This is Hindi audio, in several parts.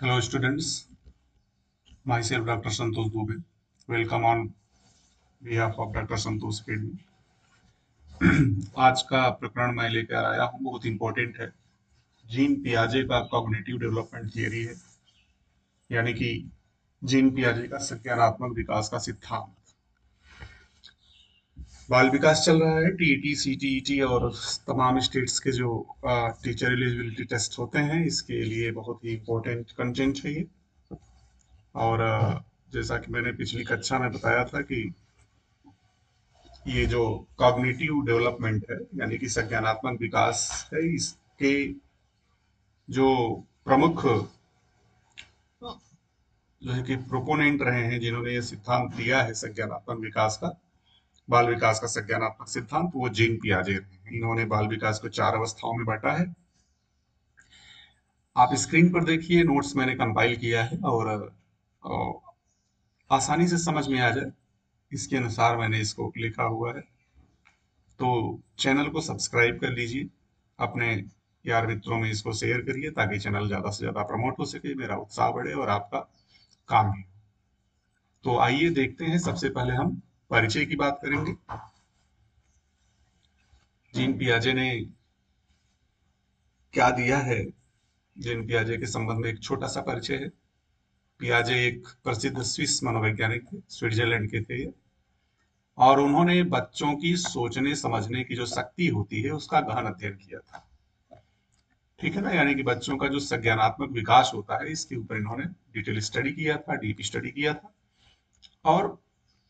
Hello students, myself Dr. Santosh Dubey. Welcome on behalf of Dr. Santosh Academy. आज का प्रकरण मैं लेकर आया हूँ, बहुत इंपॉर्टेंट है। जीन पियाजे का कॉग्निटिव डेवलपमेंट थियरी है, यानी कि जीन पियाजे का संज्ञानात्मक विकास का सिद्धांत। बाल विकास चल रहा है, टीईटी, सीटीईटी और तमाम स्टेट्स के जो टीचर एलिजिबिलिटी टेस्ट होते हैं, इसके लिए बहुत ही इंपॉर्टेंट कंटेंट है ये। और जैसा कि मैंने पिछली कक्षा में बताया था कि ये जो कॉग्निटिव डेवलपमेंट है यानी कि संज्ञानात्मक विकास है, इसके जो प्रमुख जो है कि प्रोपोनेंट रहे हैं, जिन्होंने ये सिद्धांत दिया है संज्ञानात्मक विकास का, बाल विकास का संज्ञानात्मक सिद्धांत, वो जीन पियाजे रहे हैं। इन्होंने बाल विकास को 4 अवस्थाओं में बांटा है। आप स्क्रीन पर देखिए, नोट्स मैंने कंपाइल किया है और आसानी से समझ में आ जाए इसके अनुसार मैंने इसको लिखा हुआ है। तो चैनल को सब्सक्राइब कर लीजिए, अपने यार मित्रों में इसको शेयर करिए ताकि चैनल ज़्यादा से ज़्यादा प्रमोट हो सके, मेरा उत्साह बढ़े और आपका काम भी हो। तो आइए देखते हैं, सबसे पहले हम परिचय की बात करेंगे। जीन पियाजे ने क्या दिया है, जीन पियाजे के संबंध में एक छोटा सा परिचय है। पियाजे एक प्रसिद्ध स्विस मनोवैज्ञानिक थे, स्विट्जरलैंड के थे ये। और उन्होंने बच्चों की सोचने समझने की जो शक्ति होती है उसका गहन अध्ययन किया था। ठीक है ना, यानी कि बच्चों का जो संज्ञानात्मक विकास होता है, इसके ऊपर इन्होंने डिटेल स्टडी किया था, डीप स्टडी किया था। और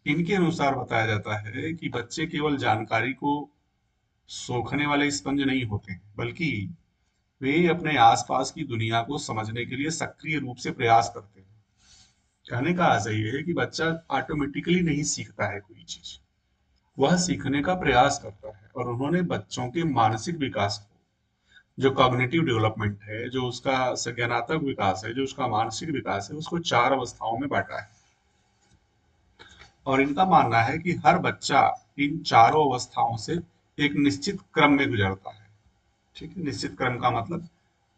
इनके अनुसार बताया जाता है कि बच्चे केवल जानकारी को सोखने वाले स्पंज नहीं होते हैं, बल्कि वे अपने आसपास की दुनिया को समझने के लिए सक्रिय रूप से प्रयास करते हैं। कहने का आशय ये है कि बच्चा ऑटोमेटिकली नहीं सीखता है कोई चीज, वह सीखने का प्रयास करता है। और उन्होंने बच्चों के मानसिक विकास को, जो कॉग्निटिव डेवलपमेंट है, जो उसका संज्ञानात्मक विकास है, जो उसका मानसिक विकास है, उसको 4 अवस्थाओं में बांटा है। और इनका मानना है कि हर बच्चा इन चारों अवस्थाओं से एक निश्चित क्रम में गुजरता है। ठीक है, निश्चित क्रम का मतलब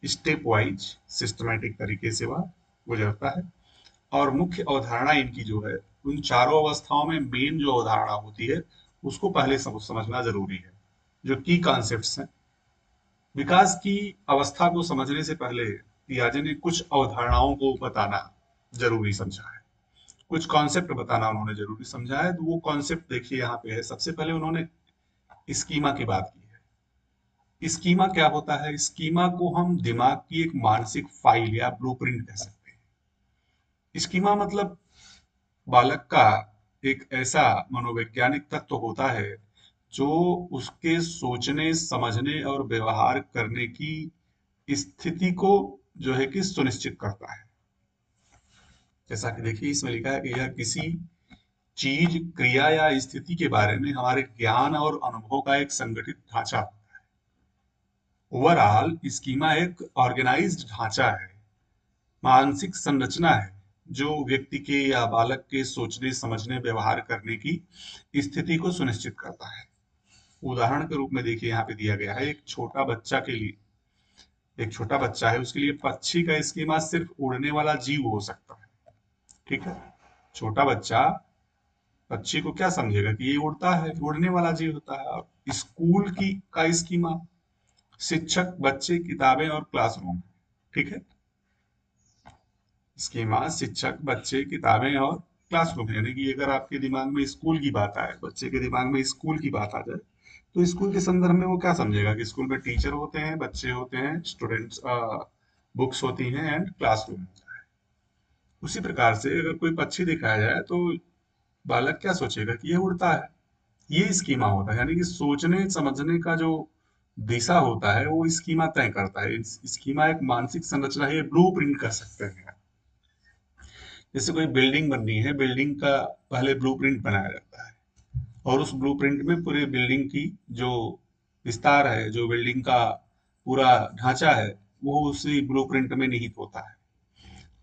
स्टेप वाइज, सिस्टमेटिक तरीके से वह गुजरता है। और मुख्य अवधारणा इनकी जो है, उन चारों अवस्थाओं में मेन जो अवधारणा होती है उसको पहले समझना जरूरी है। जो की कॉन्सेप्ट्स हैं, विकास की अवस्था को समझने से पहले पियाजे ने कुछ अवधारणाओं को बताना जरूरी समझा है, कुछ कॉन्सेप्ट बताना उन्होंने जरूरी समझा है। तो वो कॉन्सेप्ट देखिए यहाँ पे है। सबसे पहले उन्होंने स्कीमा की बात की है। स्कीमा क्या होता है? स्कीमा को हम दिमाग की एक मानसिक फाइल या ब्लूप्रिंट कह सकते हैं। स्कीमा मतलब बालक का एक ऐसा मनोवैज्ञानिक तत्व होता है जो उसके सोचने, समझने और व्यवहार करने की स्थिति को जो है कि सुनिश्चित करता है। जैसा कि देखिए इसमें लिखा है कि यह किसी चीज, क्रिया या स्थिति के बारे में हमारे ज्ञान और अनुभव का एक संगठित ढांचा होता है। ओवरऑल स्कीमा एक ऑर्गेनाइज्ड ढांचा है, मानसिक संरचना है, जो व्यक्ति के या बालक के सोचने, समझने, व्यवहार करने की स्थिति को सुनिश्चित करता है। उदाहरण के रूप में देखिए यहाँ पे दिया गया है, एक छोटा बच्चा है, उसके लिए पक्षी का स्कीमा सिर्फ उड़ने वाला जीव हो सकता है। ठीक है, छोटा बच्चा पक्षी को क्या समझेगा कि ये उड़ता है, उड़ने वाला जीव होता है। अब स्कूल की का स्कीमा, शिक्षक, बच्चे, किताबें और क्लासरूम। ठीक है, स्कीमा शिक्षक, बच्चे, किताबें और क्लासरूम। यानी कि अगर आपके दिमाग में स्कूल की बात आए, बच्चे के दिमाग में स्कूल की बात आ जाए, तो स्कूल के संदर्भ में वो क्या समझेगा कि स्कूल में टीचर होते हैं, बच्चे होते हैं, स्टूडेंट्स, बुक्स होती हैं एंड क्लासरूम होता है। उसी प्रकार से अगर कोई पक्षी दिखाया जाए तो बालक क्या सोचेगा कि ये उड़ता है। ये स्कीमा होता है, यानी कि सोचने समझने का जो दिशा होता है वो स्कीमा तय करता है। स्कीमा एक मानसिक संरचना है, ब्लू प्रिंट कर सकते हैं। जैसे कोई बिल्डिंग बननी है, बिल्डिंग का पहले ब्लूप्रिंट बनाया जाता है और उस ब्लूप्रिंट में पूरे बिल्डिंग की जो विस्तार है, जो बिल्डिंग का पूरा ढांचा है, वो उसी ब्लूप्रिंट में निहित होता है।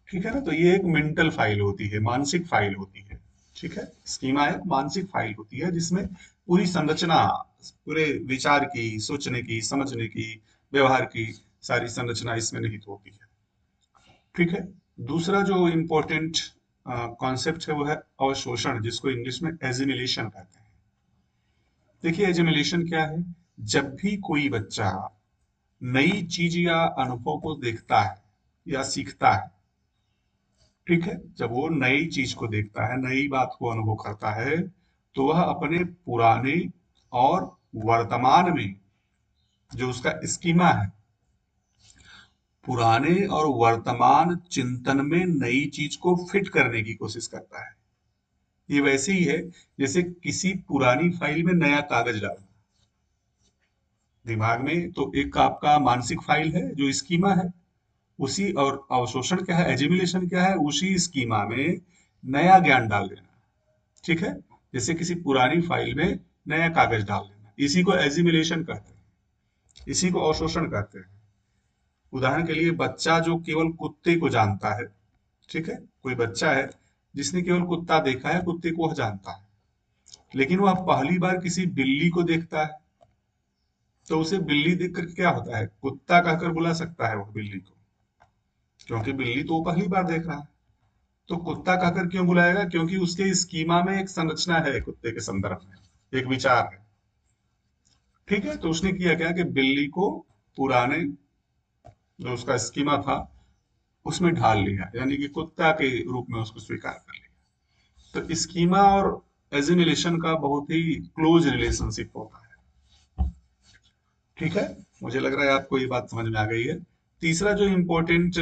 ठीक है ना, तो ये एक मेंटल फाइल होती है, मानसिक फाइल होती है। ठीक है, स्कीमा एक मानसिक फाइल होती है जिसमें पूरी संरचना, पूरे विचार की, सोचने की, समझने की, व्यवहार की सारी संरचना इसमें निहित होती है। ठीक है। दूसरा जो इम्पोर्टेंट कॉन्सेप्ट है वो है अवशोषण, जिसको इंग्लिश में एजिमिलेशन कहते हैं। देखिए एजिमिलेशन क्या है? जब भी कोई बच्चा नई चीज या अनुभव को देखता है या सीखता है, ठीक है, जब वो नई चीज को देखता है, नई बात को अनुभव करता है, तो वह अपने पुराने और वर्तमान में जो उसका स्कीमा है, पुराने और वर्तमान चिंतन में नई चीज को फिट करने की कोशिश करता है। ये वैसे ही है जैसे किसी पुरानी फाइल में नया कागज डालना। दिमाग में तो एक आपका मानसिक फाइल है जो स्कीमा है, उसी, और अवशोषण क्या है, एजिमुलेशन क्या है, उसी स्कीमा में नया ज्ञान डाल देना। ठीक है, जैसे किसी पुरानी फाइल में नया कागज डाल देना, इसी को एजिमुलेशन कहते हैं, इसी को अवशोषण कहते हैं। उदाहरण के लिए बच्चा जो केवल कुत्ते को जानता है, ठीक है, कोई बच्चा है जिसने केवल कुत्ता देखा है, कुत्ते को वह जानता है, लेकिन वह पहली बार किसी बिल्ली को देखता है, तो उसे बिल्ली देखकर क्या होता है, कुत्ता कहकर बुला सकता है वो बिल्ली को, क्योंकि बिल्ली तो वो पहली बार देख रहा है। तो कुत्ता कहकर क्यों बुलाएगा? क्योंकि उसके स्कीमा में एक संरचना है, कुत्ते के संदर्भ में एक विचार है। ठीक है, तो उसने किया क्या कि बिल्ली को पुराने जो उसका स्कीमा था उसमें ढाल लिया, यानी कि कुत्ता के रूप में उसको स्वीकार कर लिया। तो स्कीमा और एजिमिलेशन का बहुत ही क्लोज रिलेशनशिप होता है। ठीक है, मुझे लग रहा है आपको ये बात समझ में आ गई है। तीसरा जो इम्पोर्टेंट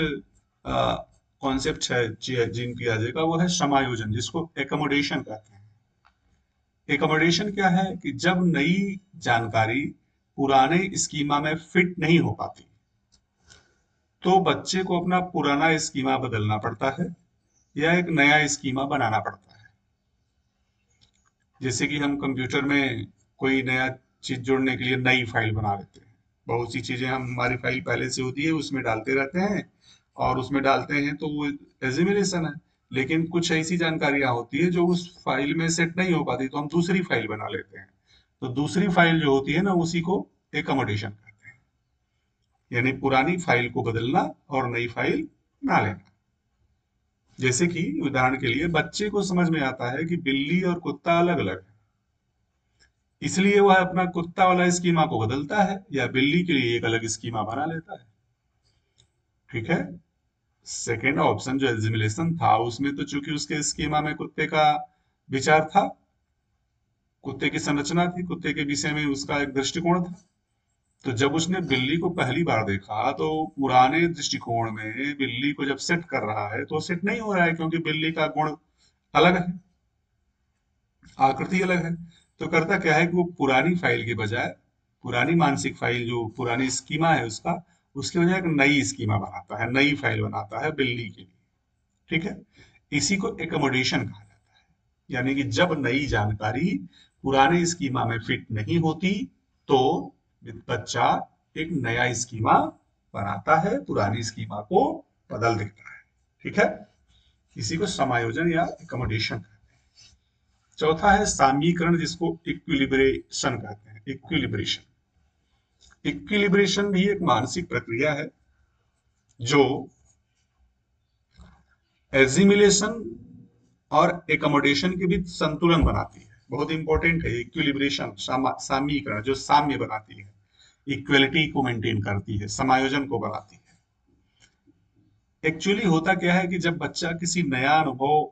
कॉन्सेप्ट है जीन पियाजे का, वो है समायोजन, जिसको एकोमोडेशन कहते हैं। एकोमोडेशन क्या है कि जब नई जानकारी पुराने स्कीमा में फिट नहीं हो पाती, तो बच्चे को अपना पुराना स्कीमा बदलना पड़ता है या एक नया स्कीमा बनाना पड़ता है। जैसे कि हम कंप्यूटर में कोई नया चीज जोड़ने के लिए नई फाइल बना लेते हैं, बहुत सी चीजें हम, हमारी फाइल पहले से होती है उसमें डालते रहते हैं, और उसमें डालते हैं तो वो एजिमिलेशन है। लेकिन कुछ ऐसी जानकारियां होती है जो उस फाइल में सेट नहीं हो पाती, तो हम दूसरी फाइल बना लेते हैं। तो दूसरी फाइल जो होती है ना, उसी को एकोमोडेशन कहते हैं, यानी पुरानी फाइल को बदलना और नई फाइल बना लेना। जैसे कि उदाहरण के लिए बच्चे को समझ में आता है कि बिल्ली और कुत्ता अलग अलग है, इसलिए वह अपना कुत्ता वाला स्कीमा को बदलता है या बिल्ली के लिए एक अलग स्कीमा बना लेता है। ठीक है, सेकेंड ऑप्शन जो एजिमुलेशन था, उसमें तो चूंकि उसके स्कीमा में कुत्ते का विचार था, कुत्ते की संरचना थी, कुत्ते के विषय में उसका एक दृष्टिकोण था, तो जब उसने बिल्ली को पहली बार देखा तो पुराने दृष्टिकोण में बिल्ली को जब सेट कर रहा है तो सेट नहीं हो रहा है, क्योंकि बिल्ली का गुण अलग है, आकृति अलग है। तो करता क्या है कि वो पुरानी फाइल के बजाय, पुरानी मानसिक फाइल जो पुरानी स्कीमा है उसका, उसकी बजाय एक नई स्कीमा बनाता है, नई फाइल बनाता है बिल्ली के लिए। ठीक है, इसी को एकोमोडेशन कहा जाता है। यानी कि जब नई जानकारी पुराने स्कीमा में फिट नहीं होती, तो बच्चा एक नया स्कीमा बनाता है, पुरानी स्कीमा को बदल देता है। ठीक है, इसी को समायोजन या एकोमोडेशन कहते हैं। चौथा है सामीकरण, जिसको इक्विलिब्रेशन कहते हैं, इक्विलिब्रेशन। इक्विलिब्रेशन भी एक मानसिक प्रक्रिया है जो एजिमिलेशन और एकोमोडेशन के बीच संतुलन बनाती है। बहुत इंपॉर्टेंट है इक्विलिब्रेशन, सामीकरण, जो साम्य बनाती है, इक्वलिटी को मेंटेन करती है, समायोजन को बनाती है। एक्चुअली होता क्या है कि जब बच्चा किसी नया अनुभव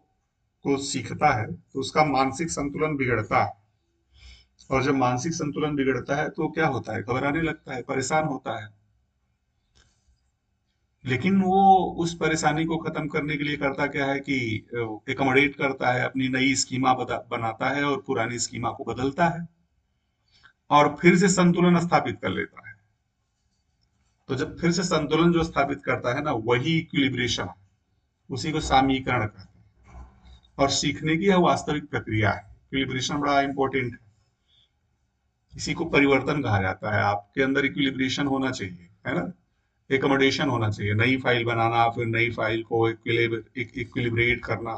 को सीखता है तो उसका मानसिक संतुलन बिगड़ता है, और जब मानसिक संतुलन बिगड़ता है तो क्या होता है, घबराने लगता है, परेशान होता है। लेकिन वो उस परेशानी को खत्म करने के लिए करता क्या है कि एकोमोडेट करता है, अपनी नई स्कीमा बनाता है और पुरानी स्कीमा को बदलता है, और फिर से संतुलन स्थापित कर लेता है। तो जब फिर से संतुलन जो स्थापित करता है ना, वही इक्विलिब्रेशन है, उसी को सामीकरण कहते हैं। और सीखने की यह वास्तविक प्रक्रिया है, इक्विलिब्रेशन बड़ा इंपॉर्टेंट है। इसी को परिवर्तन कहा जाता है। आपके अंदर इक्विलिब्रेशन होना चाहिए, है ना, एकोमोडेशन होना चाहिए, नई फाइल बनाना, फिर नई फाइल को इक्विलिब्रेट करना,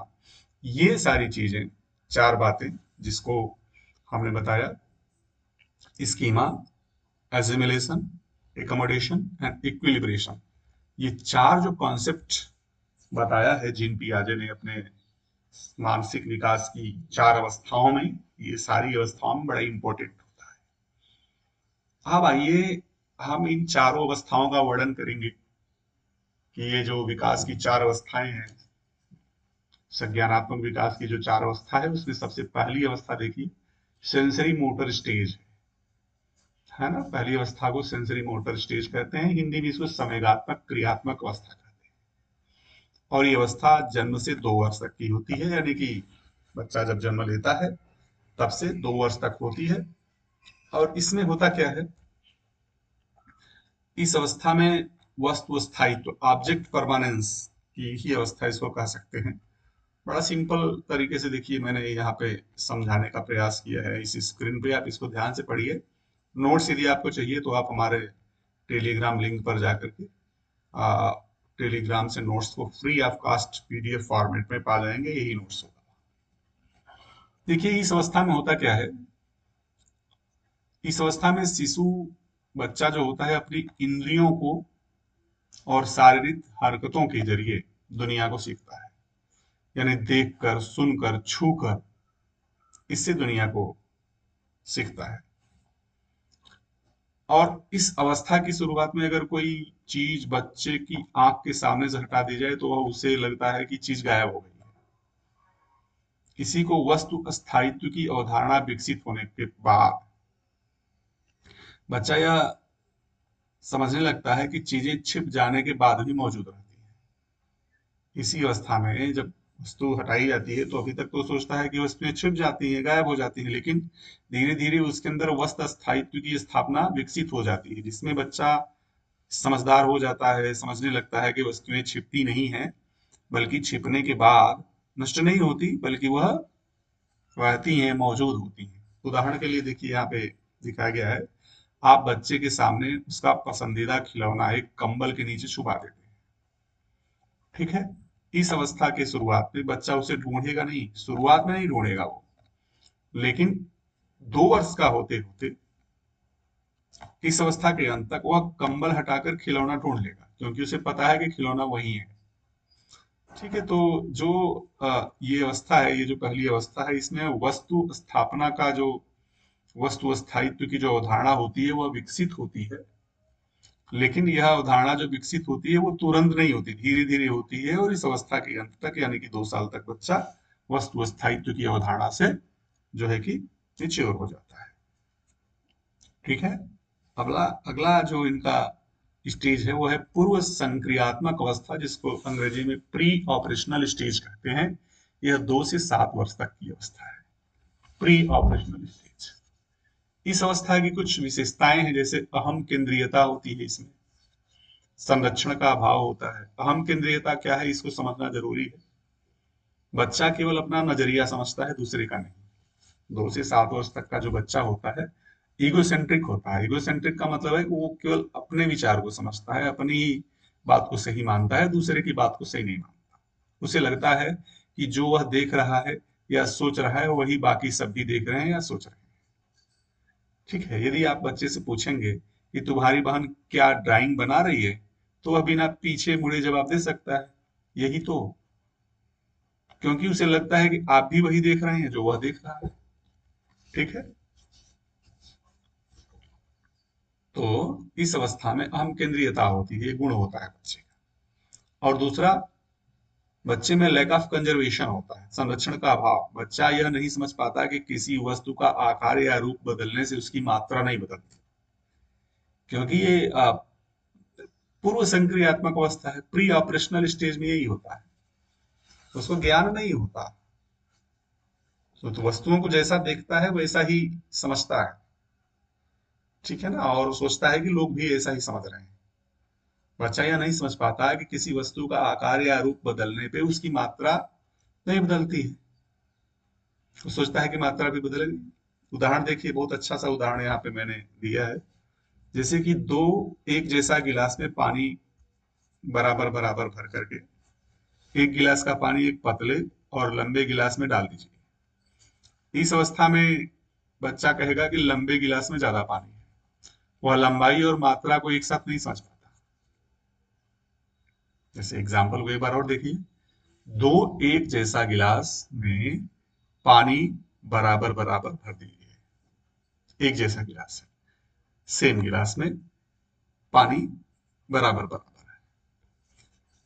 ये सारी चीजें, चार बातें जिसको हमने बताया, schema, assimilation, accommodation and equilibration, ये चार जो कॉन्सेप्ट बताया है जीन पियाजे ने अपने मानसिक विकास की 4 अवस्थाओं में। ये सारी अवस्थाओं में बड़ा इंपॉर्टेंट होता है। अब आइए हम इन चारों अवस्थाओं का वर्णन करेंगे कि ये जो विकास की 4 अवस्थाएं हैं, संज्ञानात्मक विकास की जो 4 अवस्था है, उसमें सबसे पहली अवस्था देखिए सेंसरी मोटर स्टेज है ना। पहली अवस्था को सेंसरी मोटर स्टेज कहते हैं, हिंदी में इसको संवेगात्मक क्रियात्मक अवस्था कहते हैं। और ये अवस्था जन्म से 2 वर्ष तक की होती है, यानी कि बच्चा जब जन्म लेता है तब से 2 वर्ष तक होती है। और इसमें होता क्या है, इस अवस्था में वस्तु स्थायित्व ऑब्जेक्ट परमानेंस की ही अवस्था इसको कह सकते हैं। बड़ा सिंपल तरीके से देखिए मैंने यहाँ पे समझाने का प्रयास किया है इस स्क्रीन पे, आप इसको ध्यान से पढ़िए। नोट्स यदि आपको चाहिए तो आप हमारे टेलीग्राम लिंक पर जाकर के टेलीग्राम से नोट्स को free of cost PDF format में पा जाएंगे, यही नोट्स होगा। देखिए इस अवस्था में होता क्या है, इस अवस्था में शिशु बच्चा जो होता है अपनी इंद्रियों को और शारीरिक हरकतों के जरिए दुनिया को सीखता है, यानी देखकर, सुनकर, छूकर, इससे दुनिया को सीखता है। और इस अवस्था की शुरुआत में अगर कोई चीज बच्चे की आंख के सामने से हटा दी जाए तो वह उसे लगता है कि चीज गायब हो गई है। इसी को वस्तु स्थायित्व की अवधारणा विकसित होने के बाद बच्चा यह समझने लगता है कि चीजें छिप जाने के बाद भी मौजूद रहती हैं। इसी अवस्था में जब वस्तु हटाई जाती है तो अभी तक तो सोचता है कि वस्तुएं छिप जाती हैं, गायब हो जाती हैं, लेकिन धीरे धीरे उसके अंदर वस्तु स्थायित्व की स्थापना विकसित हो जाती है, जिसमें बच्चा समझदार हो जाता है, समझने लगता है कि वस्तुएं छिपती नहीं हैं, बल्कि छिपने के बाद नष्ट नहीं होती, बल्कि वह रहती हैं, मौजूद होती हैं। उदाहरण के लिए देखिए यहाँ पे दिखाया गया है, आप बच्चे के सामने उसका पसंदीदा खिलौना एक कंबल के नीचे छुपा देते हैं, ठीक है। इस अवस्था के शुरुआत में बच्चा उसे ढूंढेगा नहीं, शुरुआत में नहीं ढूंढेगा वो, लेकिन 2 वर्ष का होते होते इस अवस्था के अंत तक वह कंबल हटाकर खिलौना ढूंढ लेगा, क्योंकि उसे पता है कि खिलौना वही है। ठीक है, तो जो ये अवस्था है, ये जो पहली अवस्था है, इसमें वस्तु स्थापना का जो वस्तु स्थायित्व की जो अवधारणा होती है वह विकसित होती है। लेकिन यह अवधारणा जो विकसित होती है वो तुरंत नहीं होती, धीरे धीरे होती है। और इस अवस्था के अंत तक यानी कि 2 साल तक बच्चा वस्तु स्थायित्व की अवधारणा से जो है कि मेच्योर हो जाता है। ठीक है, अगला अगला जो इनका स्टेज है वो है पूर्व संक्रियात्मक अवस्था, जिसको अंग्रेजी में प्री ऑपरेशनल स्टेज कहते हैं। यह 2 से 7 वर्ष तक की अवस्था है, प्री ऑपरेशनल स्टेज। इस अवस्था की कुछ विशेषताएं हैं, जैसे अहम केंद्रीयता होती है इसमें, संरक्षण का अभाव होता है। अहम केंद्रीयता क्या है, इसको समझना जरूरी है। बच्चा केवल अपना नजरिया समझता है, दूसरे का नहीं। 2 से 7 वर्ष तक का जो बच्चा होता है ईगोसेंट्रिक होता है। ईगोसेंट्रिक का मतलब है कि वो केवल अपने विचार को समझता है, अपनी ही बात को सही मानता है, दूसरे की बात को सही नहीं मानता। उसे लगता है कि जो वह देख रहा है या सोच रहा है वही बाकी सब भी देख रहे हैं या सोच रहे हैं। ठीक है, यदि आप बच्चे से पूछेंगे कि तुम्हारी बहन क्या ड्राइंग बना रही है, तो वह बिना पीछे मुड़े जवाब दे सकता है, यही तो। क्योंकि उसे लगता है कि आप भी वही देख रहे हैं जो वह देख रहा है। ठीक है, तो इस अवस्था में अहम केंद्रीयता होती है, गुण होता है बच्चे का। और दूसरा, बच्चे में लैक ऑफ कंजर्वेशन होता है, संरक्षण का अभाव। बच्चा यह नहीं समझ पाता कि किसी वस्तु का आकार या रूप बदलने से उसकी मात्रा नहीं बदलती, क्योंकि ये पूर्व संक्रियात्मक अवस्था है। प्री ऑपरेशनल स्टेज में यही होता है, उसको ज्ञान नहीं होता। तो वस्तुओं को जैसा देखता है वैसा ही समझता है, ठीक है ना, और सोचता है कि लोग भी ऐसा ही समझ रहे हैं। बच्चा यह नहीं समझ पाता है कि किसी वस्तु का आकार या रूप बदलने पे उसकी मात्रा नहीं बदलती है। वो सोचता है कि मात्रा भी बदलेगी। उदाहरण देखिए, बहुत अच्छा सा उदाहरण यहाँ पे मैंने दिया है। जैसे कि दो एक जैसा गिलास में पानी बराबर बराबर भर करके एक गिलास का पानी एक पतले और लंबे गिलास में डाल दीजिए। इस अवस्था में बच्चा कहेगा कि लंबे गिलास में ज्यादा पानी है। वह लंबाई और मात्रा को एक साथ नहीं समझ पाता। जैसे एग्जाम्पल को एक बार और देखिए, दो एक जैसा गिलास में पानी बराबर बराबर भर दीजिए। एक जैसा गिलास है, सेम गिलास में पानी बराबर बराबर है।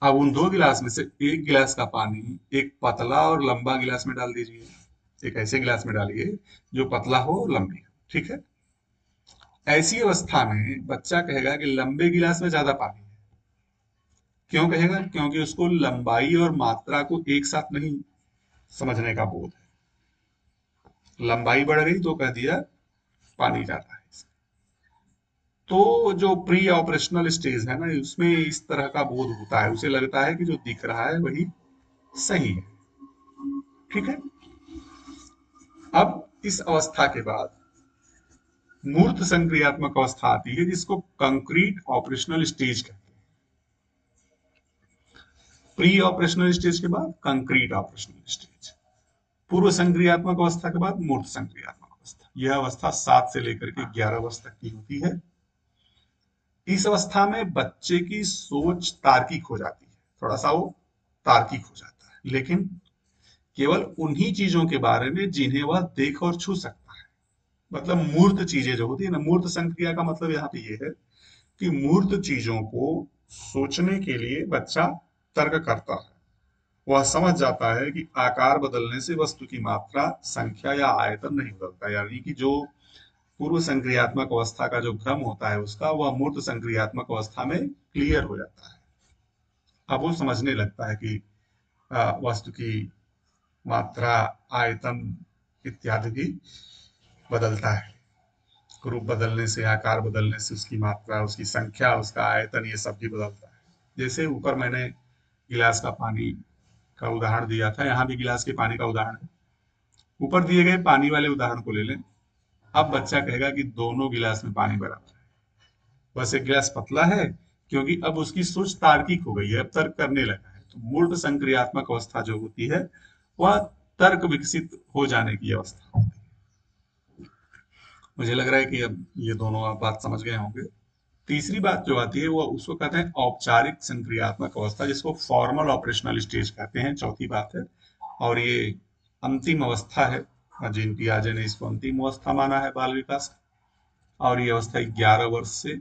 अब उन दो गिलास में से एक गिलास का पानी एक पतला और लंबा गिलास में डाल दीजिए। एक ऐसे गिलास में डालिए जो पतला हो और लंबी हो, ठीक है। ऐसी अवस्था में बच्चा कहेगा कि लंबे गिलास में ज्यादा पानी है। क्यों कहेगा? क्योंकि उसको लंबाई और मात्रा को एक साथ नहीं समझने का बोध है। लंबाई बढ़ गई तो कह दिया पानी ज्यादा है। तो जो प्री ऑपरेशनल स्टेज है ना, उसमें इस तरह का बोध होता है, उसे लगता है कि जो दिख रहा है वही सही है, ठीक है। अब इस अवस्था के बाद मूर्त संक्रियात्मक अवस्था आती है, जिसको कंक्रीट ऑपरेशनल स्टेज कहते हैं। प्री ऑपरेशनल स्टेज के बाद कंक्रीट ऑपरेशनल स्टेज, पूर्व संक्रियात्मक अवस्था के बाद मूर्त संक्रियात्मक अवस्था। यह अवस्था 7 से लेकर के 11 वर्ष तक की होती है। इस अवस्था में बच्चे की सोच तार्किक हो जाती है, थोड़ा सा वो तार्किक हो जाता है, लेकिन केवल उन्हीं चीजों के बारे में जिन्हें वह देख और छू सकता है। मतलब मूर्त चीजें जो होती है ना, मूर्त संक्रिया का मतलब यहाँ पे ये है कि मूर्त चीजों को सोचने के लिए बच्चा तर्क करता है। वह समझ जाता है कि आकार बदलने से वस्तु की मात्रा, संख्या या आयतन नहीं बदलता, यानी कि जो पूर्व संक्रियात्मक अवस्था का जो भ्रम होता है उसका, वह मूर्त संक्रियात्मक अवस्था में क्लियर हो जाता है। अब वो समझने लगता है कि वस्तु की मात्रा, आयतन इत्यादि भी बदलता है। रूप बदलने से, आकार बदलने से उसकी मात्रा, उसकी संख्या, उसका आयतन, ये सब भी बदलता है। जैसे ऊपर मैंने गिलास का पानी का उदाहरण दिया था, यहाँ भी गिलास के पानी का उदाहरण है। ऊपर दिए गए पानी वाले उदाहरण को ले लें। अब बच्चा कहेगा कि दोनों गिलास में पानी बराबर है, बस एक गिलास पतला है, क्योंकि अब उसकी सोच तार्किक हो गई है, अब तर्क करने लगा है। तो मूर्त संक्रियात्मक अवस्था जो होती है वह तर्क विकसित हो जाने की अवस्था होती है। मुझे लग रहा है कि अब ये दोनों आप बात समझ गए होंगे। तीसरी बात जो आती है वो उसको कहते हैं औपचारिक संक्रियात्मक अवस्था, जिसको फॉर्मल ऑपरेशनल स्टेज कहते हैं, चौथी बात है। और ये अंतिम अवस्था है, जीन पियाजे ने इसको अंतिम अवस्था माना है बाल विकास का। और ये अवस्था 11 वर्ष से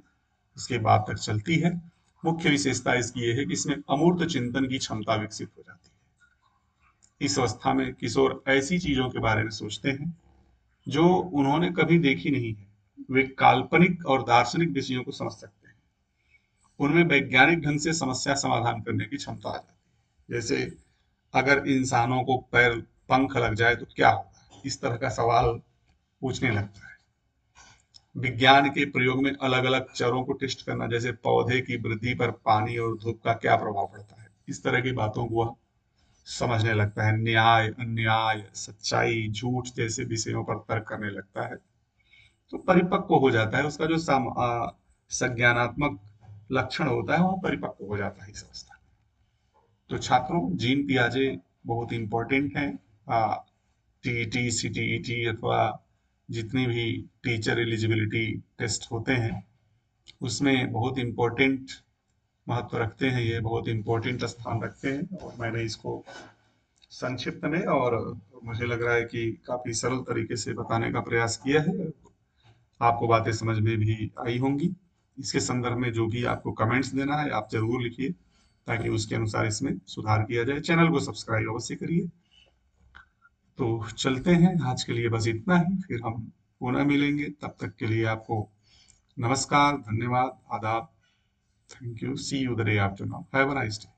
उसके बाद तक चलती है। मुख्य विशेषता इसकी ये है कि इसमें अमूर्त चिंतन की क्षमता विकसित हो जाती है। इस अवस्था में किशोर ऐसी चीजों के बारे में सोचते हैं जो उन्होंने कभी देखी नहीं है। वे काल्पनिक और दार्शनिक विषयों को समझ सकते हैं। उनमें वैज्ञानिक ढंग से समस्या समाधान करने की क्षमता आ जाती है। जैसे अगर इंसानों को पैर, पंख लग जाए तो क्या होगा, इस तरह का सवाल पूछने लगता है। विज्ञान के प्रयोग में अलग अलग चरों को टेस्ट करना, जैसे पौधे की वृद्धि पर पानी और धूप का क्या प्रभाव पड़ता है, इस तरह की बातों को वह समझने लगता है। न्याय, अन्याय, सच्चाई, झूठ जैसे विषयों पर तर्क करने लगता है। तो परिपक्व हो जाता है, उसका जो संज्ञानात्मक लक्षण होता है वह परिपक्व हो जाता है इस अवस्था में। तो छात्रों, जीन पियाजे बहुत इंपॉर्टेंट है। टीईटी, सीटीईटी अथवा जितनी भी टीचर एलिजिबिलिटी टेस्ट होते हैं उसमें बहुत इंपॉर्टेंट महत्व रखते हैं, ये बहुत इंपॉर्टेंट स्थान रखते हैं। और मैंने इसको संक्षिप्त में और मुझे लग रहा है कि काफी सरल तरीके से बताने का प्रयास किया है। आपको बातें समझ में भी आई होंगी। इसके संदर्भ में जो भी आपको कमेंट्स देना है आप जरूर लिखिए, ताकि उसके अनुसार इसमें सुधार किया जाए। चैनल को सब्सक्राइब अवश्य करिए। तो चलते हैं, आज के लिए बस इतना ही, फिर हम पुनः मिलेंगे। तब तक के लिए आपको नमस्कार, धन्यवाद, आदाब, thank you, see you the day after now, have a nice day.